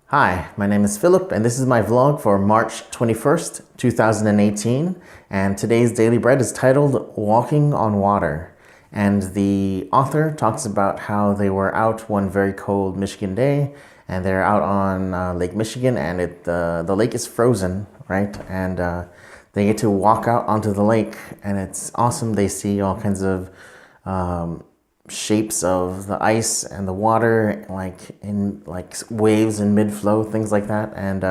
Hi, my name is Philip, and this is my vlog for March 21st, 2018. And today's Daily Bread is titled Walking on Water. And the author talks about how they were out one very cold Michigan day, and they're out on Lake Michigan, and the lake is frozen, right? And they get to walk out onto the lake, and it's awesome. They see all kinds of shapes of the ice and the water, like in waves in mid-flow, things like that, and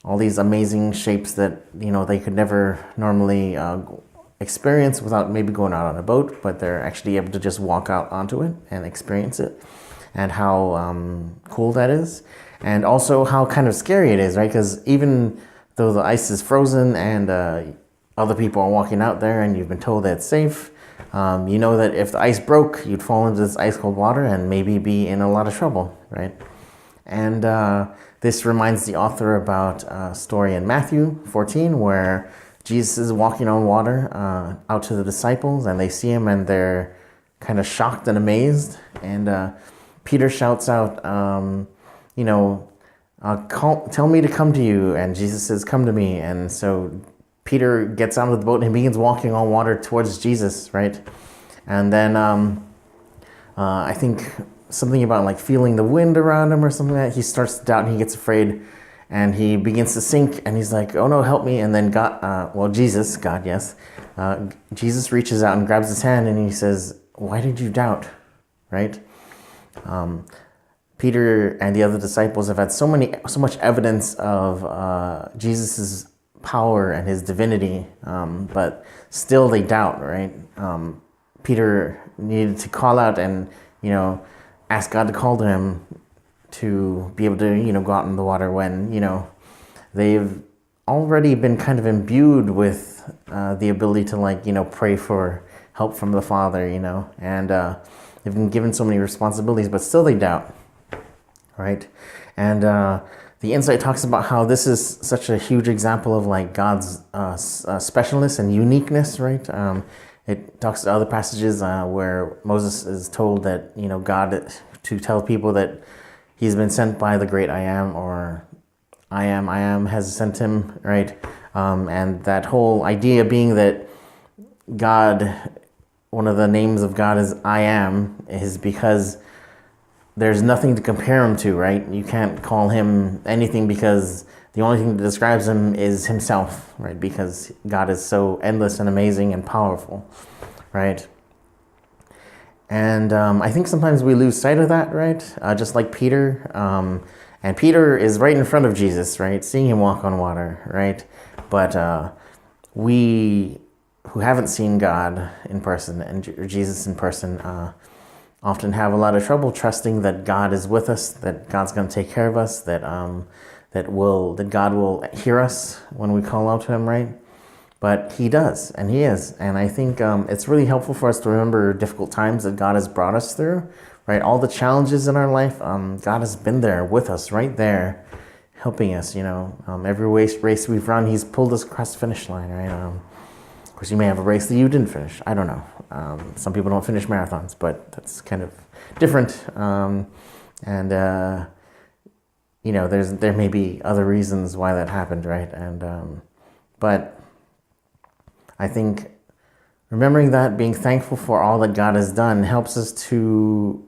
all these amazing shapes that they could never normally experience without maybe going out on a boat, but they're actually able to just walk out onto it and experience it, and how cool that is, and also how kind of scary it is, right? Because even though the ice is frozen and other people are walking out there and you've been told that it's safe, you know that if the ice broke, you'd fall into this ice cold water and maybe be in a lot of trouble, right? And this reminds the author about a story in Matthew 14 where Jesus is walking on water out to the disciples, and they see him and they're kind of shocked and amazed. And Peter shouts out, tell me to come to you. And Jesus says, come to me. And so Peter gets out of the boat and he begins walking on water towards Jesus, right? And then I think something about like feeling the wind around him or something like that. He starts to doubt and he gets afraid and he begins to sink and he's like, oh no, help me. And then Jesus reaches out and grabs his hand and he says, why did you doubt, right? Peter and the other disciples have had so much evidence of Jesus's power and his divinity, but still they doubt, right? Peter needed to call out and ask God to call to him to be able to go out in the water when they've already been kind of imbued with the ability to pray for help from the Father, and they've been given so many responsibilities, but still they doubt, right? And the insight talks about how this is such a huge example of like God's specialness and uniqueness, right? It talks to other passages where Moses is told that God to tell people that he's been sent by the great I am, or I am has sent him, right? And that whole idea being that God, one of the names of God is I am, is because there's nothing to compare him to, right? You can't call him anything because the only thing that describes him is himself, right? Because God is so endless and amazing and powerful, right? And I think sometimes we lose sight of that, right? Just like Peter. And Peter is right in front of Jesus, right? Seeing him walk on water, right? But we who haven't seen God in person and Jesus in person often have a lot of trouble trusting that God is with us, that God's going to take care of us, that God will hear us when we call out to him, right? But he does, and he is. And I think it's really helpful for us to remember difficult times that God has brought us through, right? All the challenges in our life, God has been there with us, right there, helping us, every race we've run, he's pulled us across the finish line, right? Of course, you may have a race that you didn't finish. I don't know. Some people don't finish marathons, but that's kind of different. There may be other reasons why that happened, right? And but I think remembering that, being thankful for all that God has done, helps us to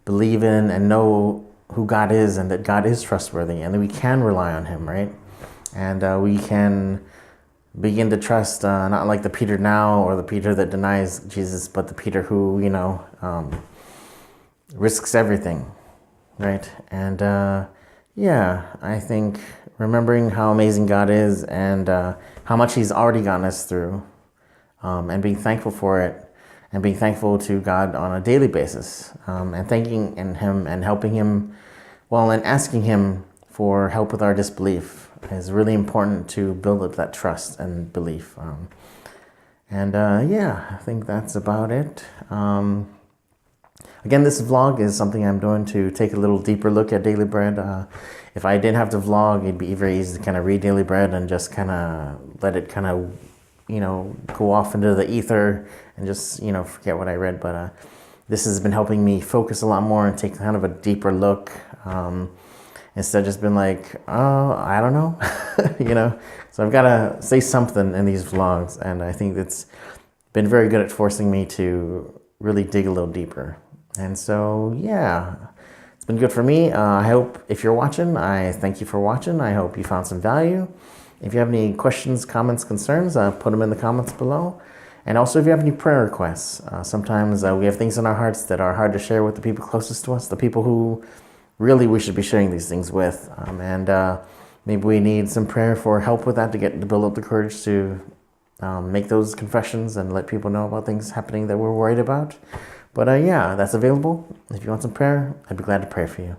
believe in and know who God is, and that God is trustworthy, and that we can rely on him, right? And we can begin to trust, not like the Peter now or the Peter that denies Jesus, but the Peter who, risks everything, right? And I think remembering how amazing God is and how much he's already gotten us through, and being thankful for it, and being thankful to God on a daily basis, and thanking him and helping him, and asking him for help with our disbelief is really important to build up that trust and belief. I think that's about it. Again, this vlog is something I'm doing to take a little deeper look at Daily Bread. If I didn't have to vlog, it'd be very easy to kind of read Daily Bread and just kind of let it kind of, go off into the ether and just, forget what I read. But this has been helping me focus a lot more and take kind of a deeper look Instead, just been like, oh, I don't know, So I've got to say something in these vlogs, and I think it's been very good at forcing me to really dig a little deeper. And so, yeah, it's been good for me. I hope if you're watching, I thank you for watching. I hope you found some value. If you have any questions, comments, concerns, put them in the comments below. And also, if you have any prayer requests, sometimes we have things in our hearts that are hard to share with the people closest to us, the people who really we should be sharing these things with. Maybe we need some prayer for help with that to build up the courage to make those confessions and let people know about things happening that we're worried about. But yeah, that's available. If you want some prayer, I'd be glad to pray for you.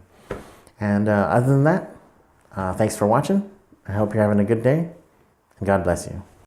And other than that, thanks for watching. I hope you're having a good day, and God bless you.